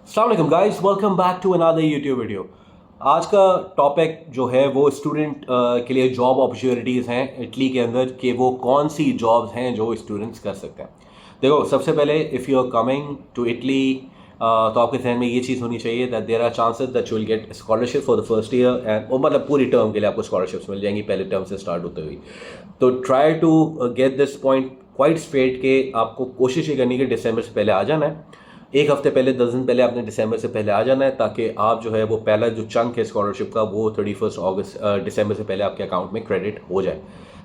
अस्सलाम वालेकुम guys, welcome back to another YouTube video. आज का टॉपिक जो है वो स्टूडेंट के लिए जॉब अपॉर्चुनिटीज़ हैं इटली के अंदर कि वो कौन सी जॉब्स हैं जो स्टूडेंट्स कर सकते हैं। देखो, सबसे पहले if you are coming to Italy तो आपके जहन में ये चीज़ होनी चाहिए that there are chances that you will get scholarship for the first year and मतलब पूरी टर्म के लिए आपको स्कॉलरशिप्स मिल जाएंगी पहले टर्म से स्टार्ट होते हुए। तो try to get this point quite straight के आपको कोशिश ये करनी कि दिसंबर से पहले आ जाना है। एक हफ्ते पहले 10 दिन पहले आपने दिसंबर से पहले आ जाना है ताकि आप जो है वो पहला जो चंक है स्कॉलरशिप का वो 31 दिसंबर से पहले आपके अकाउंट में क्रेडिट हो जाए।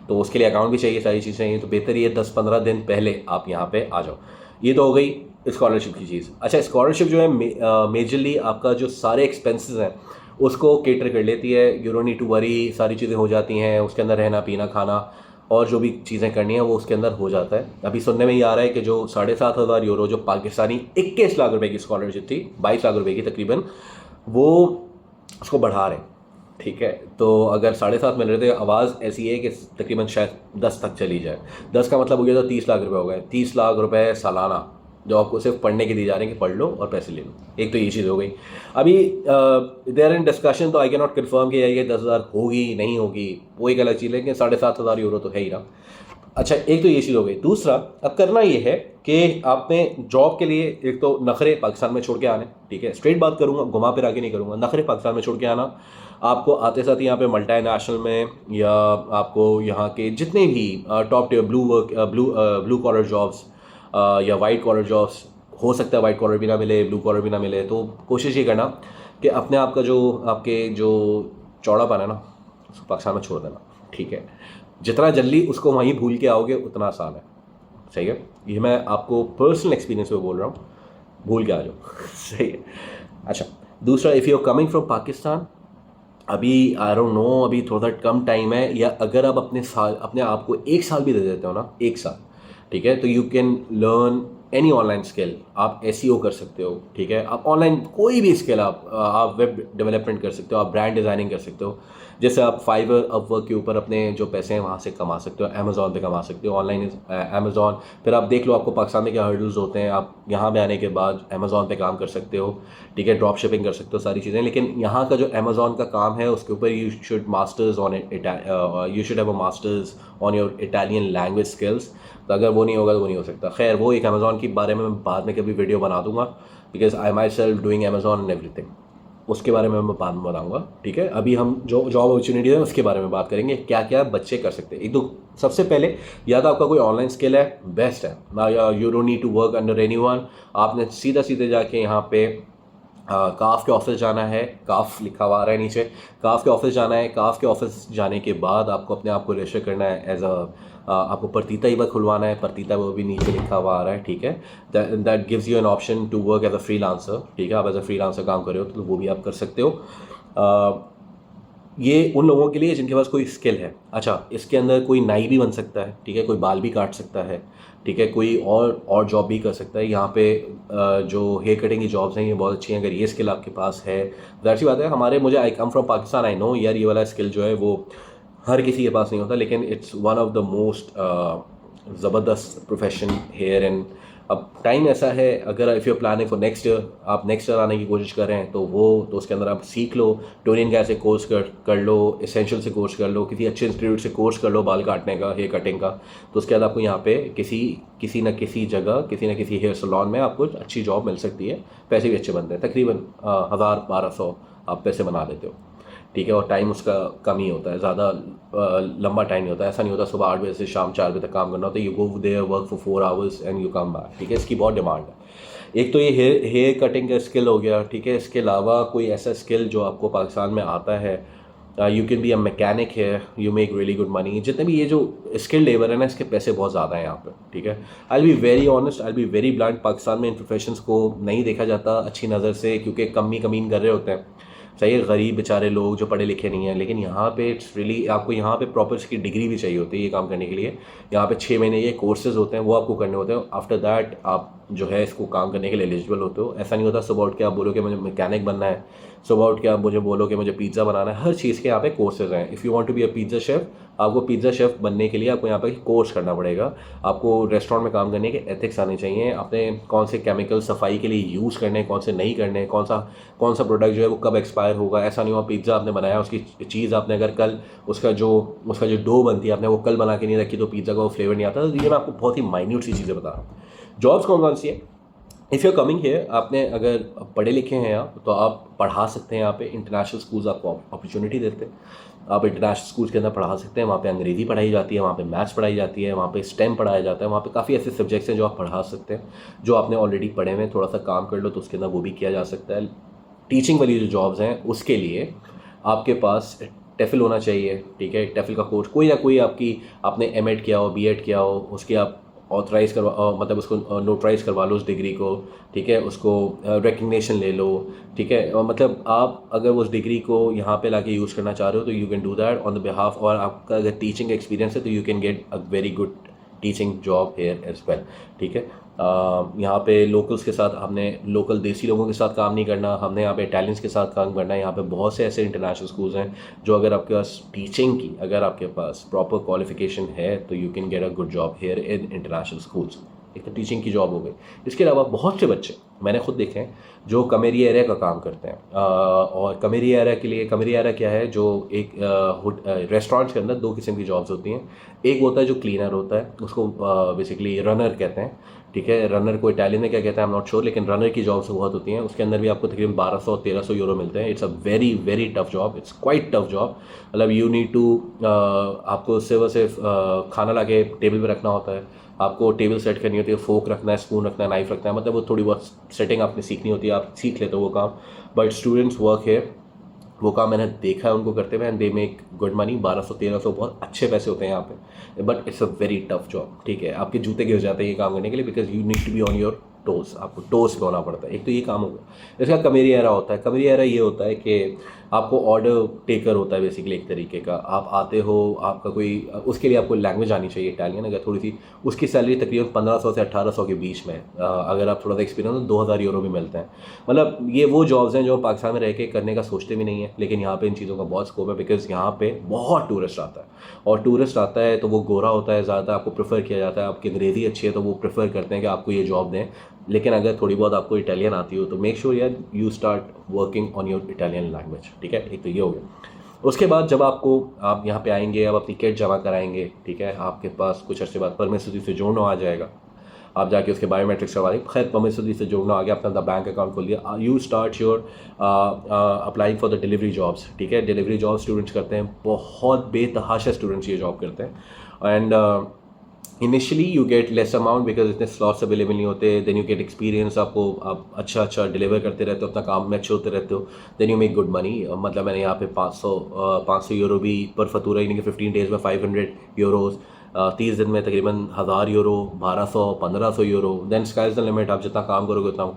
तो उसके लिए अकाउंट भी चाहिए, सारी चीज़ें चाहिए, तो बेहतर ये 10-15 दिन पहले आप यहाँ पे आ जाओ। ये तो हो गई स्कॉलरशिप की चीज़। अच्छा, स्कॉलरशिप जो है मेजरली आपका जो सारे एक्सपेंसेस हैं उसको केटर कर लेती है। You don't need to worry, सारी चीज़ें हो जाती हैं उसके अंदर, रहना पीना खाना और जो भी चीज़ें करनी है वो उसके अंदर हो जाता है। अभी सुनने में ये आ रहा है कि जो 7,500 यूरो जो पाकिस्तानी 21 लाख रुपए की स्कॉलरशिप थी, 22 लाख रुपए की तकरीबन, वो उसको बढ़ा रहे हैं। ठीक है, तो अगर 7.5 मिल रहे थे, आवाज़ ऐसी है कि तकरीबन शायद 10 तक चली जाए। 10 का मतलब हो गया तो 30 लाख रुपए हो गए। 30 लाख रुपए सालाना जो आपको सिर्फ पढ़ने के लिए जा रहे हैं कि पढ़ लो और पैसे ले लो। एक तो ये चीज़ हो गई। अभी देयर इन डिस्कशन, तो आई कैन नॉट कन्फर्म कि ये 10,000 होगी नहीं होगी, वो एक अलग चीज़ है कि 7,500 यूरो तो है ही ना। अच्छा, एक तो ये चीज़ हो गई। दूसरा, अब करना ये है कि आपने जॉब के लिए एक तो नखरे पाकिस्तान में छोड़ के आने। ठीक है, स्ट्रेट बात करूँगा, घुमा फिर आगे नहीं करूँगा। नखरे पाकिस्तान में छोड़ के आना। आपको आते साथ यहाँ पे मल्टी नेशनल में या आपको यहाँ के जितने भी top tier blue collar jobs या वाइट कॉलर जॉब्स, हो सकता है वाइट कॉलर भी ना मिले, ब्लू कॉलर भी ना मिले, तो कोशिश ये करना कि अपने आप का जो आपके जो चौड़ापन है ना उसको पाकिस्तान में छोड़ देना। ठीक है, जितना जल्दी उसको वहीं भूल के आओगे उतना आसान है। सही है, ये मैं आपको पर्सनल एक्सपीरियंस में बोल रहा हूँ, भूल के आ जाओ। सही है। अच्छा, दूसरा, if you are coming from Pakistan, अभी आई डोंट नो, अभी थोड़ा कम टाइम है, या अगर आप अपने आप को 1 साल भी दे देते हो ना, 1 साल, ठीक है, तो you can learn any online skill. आप एसईओ कर सकते हो। ठीक है, आप ऑनलाइन कोई भी स्किल, आप वेब डेवलपमेंट कर सकते हो, आप ब्रांड डिज़ाइनिंग कर सकते हो। जैसे आप फाइवर, अपवर्क के ऊपर अपने जो पैसे हैं वहाँ से कमा सकते हो, अमेज़ॉन पे कमा सकते हो, ऑनलाइन अमेज़ॉन। फिर आप देख लो आपको पाकिस्तान में क्या हर्डल्स होते हैं, आप यहाँ पे आने के बाद अमेज़ॉन पे काम कर सकते हो। ठीक है, ड्रॉप शिपिंग कर सकते हो, सारी चीज़ें। लेकिन यहाँ का जो अमेज़ॉन का काम है उसके ऊपर you should masters on you should have a masters on your Italian language skills. तो अगर वो नहीं होगा तो वो नहीं हो सकता। खैर, वो एक अमेज़ॉन के बारे में मैं बाद में कभी वीडियो बना दूंगा, because I my self doing Amazon and everything, उसके बारे में मैं बाद में बताऊंगा। ठीक है, अभी हम जो जॉब अपॉर्चुनिटी है उसके बारे में बात करेंगे, क्या क्या बच्चे कर सकते हैं। एक तो सबसे पहले, या तो आपका कोई ऑनलाइन स्किल है, बेस्ट है ना, you don't need to work under anyone. आपने सीधा सीधे जाके यहाँ पे काफ के ऑफिस जाना है। काफ लिखा हुआ आ रहा है नीचे, काफ के ऑफिस जाना है। काफ के ऑफिस जाने के बाद आपको अपने आप को रजिस्टर करना है एज आपको प्रतीता ईबा खुलवाना है। प्रतीता वो भी नीचे लिखा हुआ आ रहा है। ठीक है, that gives you an option to work as a freelancer. ठीक है, आप एज अ फ्रीलांसर काम कर रहे हो तो वो भी आप कर सकते हो। ये उन लोगों के लिए जिनके पास कोई स्किल है। अच्छा, इसके अंदर कोई नाई भी बन सकता है। ठीक है, कोई बाल भी काट सकता है। ठीक है, कोई और जॉब भी कर सकता है। यहाँ पे जो हेयर कटिंग की जॉब्स हैं ये बहुत अच्छी हैं, अगर ये स्किल आपके पास है। जाहिर सी बात है, I come from Pakistan, I know यार, ये वाला स्किल जो है वो हर किसी के पास नहीं होता, लेकिन it's one of the most ज़बरदस्त प्रोफेशन हेयर। एंड अब टाइम ऐसा है, अगर if you planning for next year, आप नेक्स्ट ईयर आने की कोशिश कर रहे हैं तो उसके अंदर आप सीख लो। टोरियन का ऐसे कोर्स कर लो, एसेंशियल से कोर्स कर लो, किसी अच्छे इंस्टीट्यूट से कोर्स कर लो बाल काटने का, हेयर कटिंग का। तो उसके बाद आपको यहाँ पे किसी न किसी जगह, किसी न किसी हेयर सैलून में आपको अच्छी जॉब मिल सकती है। पैसे भी अच्छे बनते हैं, तकरीबन 1,000-1,200 आप पैसे बना देते हो। ठीक है, और टाइम उसका कम ही होता है, ज़्यादा लंबा टाइम नहीं होता। ऐसा नहीं होता सुबह 8 बजे से शाम 4 बजे तक काम करना होता है। You go there, work for 4 hours and you come back. ठीक है, इसकी बहुत डिमांड है। एक तो ये हेयर कटिंग का स्किल हो गया। ठीक है, इसके अलावा कोई ऐसा स्किल जो आपको पाकिस्तान में आता है, you can be a mechanic है, you make really good money. जितने भी ये जो स्किल लेबर है ना, इसके पैसे बहुत ज़्यादा हैं यहाँ पे। ठीक है, I be very honest, I be very blunt, Pakistan में इन प्रोफेशंस को नहीं देखा जाता अच्छी नज़र से, क्योंकि कमीन कर रहे होते हैं। सही है, गरीब बेचारे लोग जो पढ़े लिखे नहीं हैं। लेकिन यहाँ पे इट्स रियली, आपको यहाँ पे प्रॉपर इसकी डिग्री भी चाहिए होती है ये काम करने के लिए। यहाँ पे 6 महीने ये कोर्सेज होते हैं, वो आपको करने होते हैं। आफ्टर दैट आप जो है इसको काम करने के लिए एलिजिबल होते हो। ऐसा नहीं होता सुबह उठ के आप बोलो कि मुझे मैकेनिक बनना है, सुबह उठ के आप मुझे बोलो कि मुझे पिज़्ज़ा बनाना है। हर चीज़ के यहाँ पे कोर्सेज हैं। If you want to be a pizza chef, आपको पिज़्ज़ा शेफ़ बनने के लिए आपको यहाँ पे कोर्स करना पड़ेगा। आपको रेस्टोरेंट में काम करने के एथिक्स आने चाहिए, अपने कौन से केमिकल सफाई के लिए यूज़ करने हैं, कौन से नहीं करने, कौन सा प्रोडक्ट जो है वो कब एक्सपायर होगा। ऐसा नहीं हुआ पिज़्ज़ा आपने बनाया, उसकी चीज़ आपने अगर कल उसका जो डो बनती है आपने वो कल बना के नहीं रखी तो पिज़्ज़ा का वो फ्लेवर नहीं आता। तो ये मैं आपको बहुत ही माइन्यूट सी चीज़ें बता रहा हूँ। जॉब्स कौन सी है? If you are coming here, आपने अगर पढ़े लिखे हैं आप तो आप पढ़ा सकते हैं। यहाँ पे इंटरनेशनल स्कूल्स आपको अपॉर्चुनिटी देते हैं। आप इंटरनेशनल स्कूल्स के अंदर पढ़ा सकते हैं। वहाँ पे अंग्रेज़ी पढ़ाई जाती है, वहाँ पे मैथ्स पढ़ाई जाती है, वहाँ पे स्टेम पढ़ाया जाता है। वहाँ पे काफ़ी ऐसे सब्जेक्ट्स हैं जो आप पढ़ा सकते हैं, जो आपने ऑलरेडी पढ़े हुए हैं। थोड़ा सा काम कर लो तो उसके अंदर वो भी किया जा सकता है। टीचिंग वाली जो जॉब्स हैं उसके लिए आपके पास टेफिल होना चाहिए, ठीक है। टेफिल का कोर्स कोई ना कोई आपने एमएड किया हो, बीएड किया हो, उसकी आप ऑथराइज़ करवा मतलब उसको नोटराइज़ करवा लो उस डिग्री को, ठीक है। उसको रिकग्निशन ले लो, ठीक है। मतलब आप अगर उस डिग्री को यहाँ पे लाके यूज़ करना चाह रहे हो तो you can do that on the behalf. और आपका अगर टीचिंग एक्सपीरियंस है तो you can get a very good teaching job here as well, ठीक है। यहाँ पे लोकल्स के साथ हमने लोकल देसी लोगों के साथ काम नहीं करना, हमने यहाँ पे इटालियंस के साथ काम करना है। यहाँ पे बहुत से ऐसे इंटरनेशनल स्कूल्स हैं जो अगर आपके पास टीचिंग की अगर आपके पास प्रॉपर क्वालिफिकेशन है तो you can get a good job here in international schools. एक तो टीचिंग की जॉब हो गई। इसके अलावा बहुत से बच्चे मैंने खुद देखे हैं जो कमेरी एरिया का काम करते हैं। और कमेरी एरिया के लिए, कमेरी एरिया क्या है, जो एक रेस्टोरेंट्स के अंदर दो किस्म की जॉब्स होती हैं। एक होता है जो क्लीनर होता है, उसको बेसिकली रनर कहते हैं, ठीक है। रनर को इटालियन में क्या कहते हैं आई एम नॉट श्योर, लेकिन रनर की जॉब्स बहुत होती हैं। उसके अंदर भी आपको तकरीबन 1200-1300 यूरो मिलते हैं। It's a very very tough job, it's quite tough job. मतलब यू नीड टू आपको सिर्फ खाना ला के टेबल पर रखना होता है, आपको टेबल सेट करनी होती है, फोक रखना है, स्पून रखना है, नाइफ रखना है। मतलब वो थोड़ी बहुत सेटिंग आपने सीखनी होती है, आप सीख लेते हो वो काम। बट स्टूडेंट्स वर्क है, वो काम मैंने देखा है उनको करते हुए, and they make good money. 1200-1300 बहुत अच्छे पैसे होते हैं यहाँ पे। But it's a very tough job, ठीक है। आपके जूते गिर जाते हैं ये काम करने के लिए, because you need to be on your toes, आपको टोस पे होना पड़ता है। एक तो ये काम होगा। इसका कमेरी एरा होता है। कमेरी एरा ये होता है कि आपको ऑर्डर टेकर होता है बेसिकली एक तरीके का। आप आते हो, आपका कोई उसके लिए आपको लैंग्वेज आनी चाहिए इटालियन, अगर थोड़ी सी। उसकी सैलरी तकरीबन 1500 से 1800 के बीच में अगर आप थोड़ा सा एक्सपीरियंस हो तो 2000 यूरो भी मिलते हैं। मतलब ये वो जॉब्स हैं जो पाकिस्तान में रह के करने का सोचते भी नहीं है, लेकिन यहाँ पे इन चीज़ों का बहुत स्कोप है। बिकॉज यहाँ पे बहुत टूरिस्ट आता है, और टूरिस्ट आता है तो वो गोरा होता है ज़्यादा, आपको प्रेफर किया जाता है। आपकी अंग्रेज़ी अच्छी है तो वो प्रेफर करते हैं कि आपको ये जॉब दें। लेकिन अगर थोड़ी बहुत आपको इटालियन आती हो तो मेक श्योर यार you start working on your Italian language, ठीक है। एक तो ये हो गया। उसके बाद जब आप यहाँ पे आएंगे, अब अपनी किट जमा कराएंगे, ठीक है। आपके पास कुछ अर्से बाद परमिशन से जोड़ना आ जाएगा, आप जाके उसके बायोमेट्रिक्स करवा दें। खैर परमिशन से जोड़ना आ गया, अपना बैंक अकाउंट खोल लिया, you start your applying for the delivery jobs, ठीक है। डिलीवरी जॉब स्टूडेंट्स करते हैं, बहुत बेतहाशा स्टूडेंट्स ये जॉब करते हैं। And initially you get less amount because इतने स्लॉट्स अवेलेबल नहीं होते। देन यू गेट एक्सपीरियंस, आप अच्छा डिलीवर करते रहते हो, अपना काम में अच्छे होते रहते हो, then you make good money. मतलब मैंने यहाँ पे 500 यूरो भी पर फतूरा, यानी कि 15 डेज़ में 500 यूरोज़, 30 दिन में तकरीबन 1000 euro, 1200-1500 euro. Then sky is the limit, आप जितना काम करोगे उतना।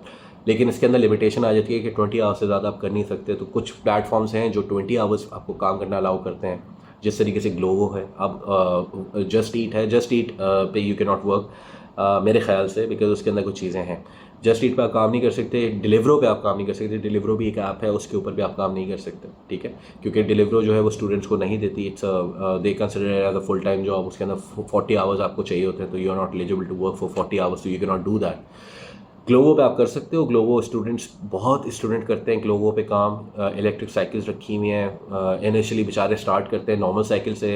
लेकिन इसके अंदर लिमिटेशन आ जाती है कि 20 आवर्स से ज़्यादा आप कर नहीं सकते। तो कुछ प्लेटफॉर्म्स हैं जो 20 आवर्स आपको काम करना अलाउ करते हैं, जिस तरीके से ग्लोवो है, अब जस्ट ईट है। जस्ट ईट पे यू कैन नॉट वर्क मेरे ख्याल से, बिकॉज उसके अंदर कुछ चीज़ें हैं। जस्ट ईट पे आप काम नहीं कर सकते, डिलीवरो पे आप काम नहीं कर सकते। डिलीवरो भी एक ऐप है, उसके ऊपर भी आप काम नहीं कर सकते, ठीक है। क्योंकि डिलीवरो जो है वो स्टूडेंट्स को नहीं देती, it's they consider as a full time job. उसके अंदर 40 आवर्स आपको चाहिए होते हैं, तो you are not eligible to work for 40 hours, तो you can not do that. Glovo पे आप कर सकते हो। ग्लोवो स्टूडेंट्स, बहुत स्टूडेंट करते हैं ग्लोवो पे काम। इलेक्ट्रिक साइकिल्स रखी हुई हैं, इनिशियली बेचारे स्टार्ट करते हैं नॉर्मल साइकिल से,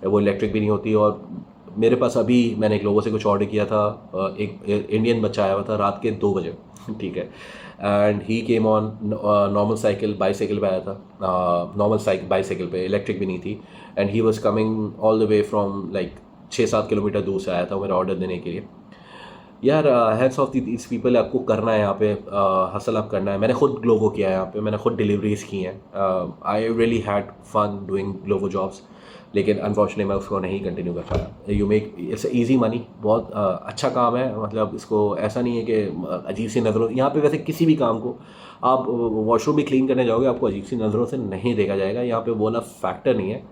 वो इलेक्ट्रिक भी नहीं होती। और मेरे पास अभी मैंने ग्लोवो से कुछ ऑर्डर किया था, एक इंडियन बच्चा आया हुआ था रात के 2 बजे, ठीक है। And he came on normal cycle, bicycle पे आया था, नॉर्मल बाईसाइकिल पे, इलेक्ट्रिक भी नहीं थी। And he was coming all the way from like 6-7 kilometre दूर से आया था मेरा ऑर्डर देने के लिए। यार हैट्स ऑफ दीज पीपल, आपको करना है यहाँ पे, हसल आप करना है। मैंने खुद ग्लोवो किया है यहाँ पे, मैंने खुद डिलीवरीज की हैं। I really had fun doing Glovo jobs, लेकिन अनफॉर्चुनेटली मैं उसको नहीं कंटिन्यू कर पाया। You make it's easy money, बहुत अच्छा काम है। मतलब इसको ऐसा नहीं है कि अजीब सी नज़रों, यहाँ पे वैसे किसी भी काम को आप वॉशरूम भी क्लीन करने जाओगे आपको अजीब सी नज़रों से नहीं देखा जाएगा, यहाँ पे वो वाला फैक्टर नहीं है।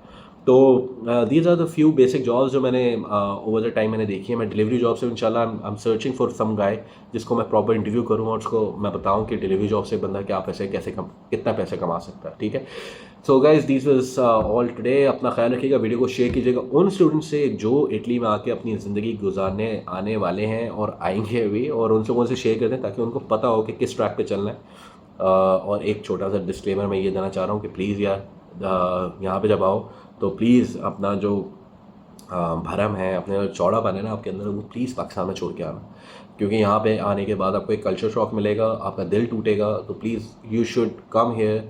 तो these are the few basic jobs जो मैंने ओवर द टाइम मैंने देखी है। मैं डिलीवरी जॉब से इंशाल्लाह I am searching for some guy जिसको मैं प्रॉपर इंटरव्यू करूँ और उसको मैं बताऊँ कि डिलीवरी जॉब से बंदा क्या पैसे कितना पैसे कमा सकता है, ठीक है। So guys this was all today. अपना ख्याल रखिएगा, वीडियो को शेयर कीजिएगा उन स्टूडेंट्स से जो इटली में आके अपनी ज़िंदगी गुजारने आने वाले हैं और आएंगे भी, और उनसे उनसे शेयर कर दें ताकि उनको पता हो कि किस ट्रैक पे चलना है। और एक छोटा सा डिस्क्लेमर मैं ये देना चाह रहा हूँ कि प्लीज़ यार यहाँ पे जब आओ तो प्लीज़ अपना जो भरम है, अपने जो चौड़ापन है ना आपके अंदर, वो प्लीज़ पाकिस्तान में छोड़ के आना, क्योंकि यहाँ पे आने के बाद आपको एक कल्चर शॉक मिलेगा, आपका दिल टूटेगा। तो please you should come here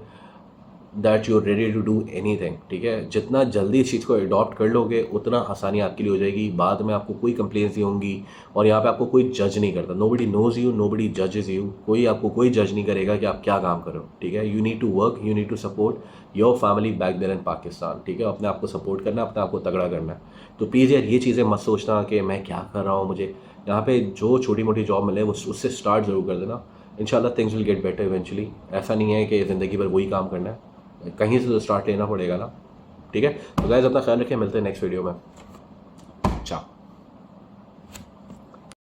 that you are ready to do anything, ठीक है। जितना जल्दी इस चीज़ को अडॉप्ट कर लोगे उतना आसानी आपके लिए हो जाएगी, बाद में आपको कोई कंप्लेंट्स नहीं होंगी। और यहाँ पे आपको कोई जज नहीं करता, नोबडी नोज यू, नोबडी जजेस यू, कोई आपको कोई जज नहीं करेगा कि आप क्या काम करो, ठीक है। You need to work, you need to support your family back there in Pakistan, ठीक है। अपने आप को सपोर्ट करना है, अपने आप को तगड़ा करना है। तो प्लीज़ यार ये चीज़ें मत सोचना कि मैं क्या कर रहा हूँ, मुझे यहाँ पे जो छोटी मोटी जॉब मिले वो उससे स्टार्ट ज़रूर कर देना। इंशाल्लाह things will get better eventually. ऐसा नहीं है कि ज़िंदगी भर वही काम करना है, कहीं से तो स्टार्ट लेना पड़ेगा ना, ठीक है। तो गाइस अपना ख्याल रखें, मिलते हैं नेक्स्ट वीडियो में।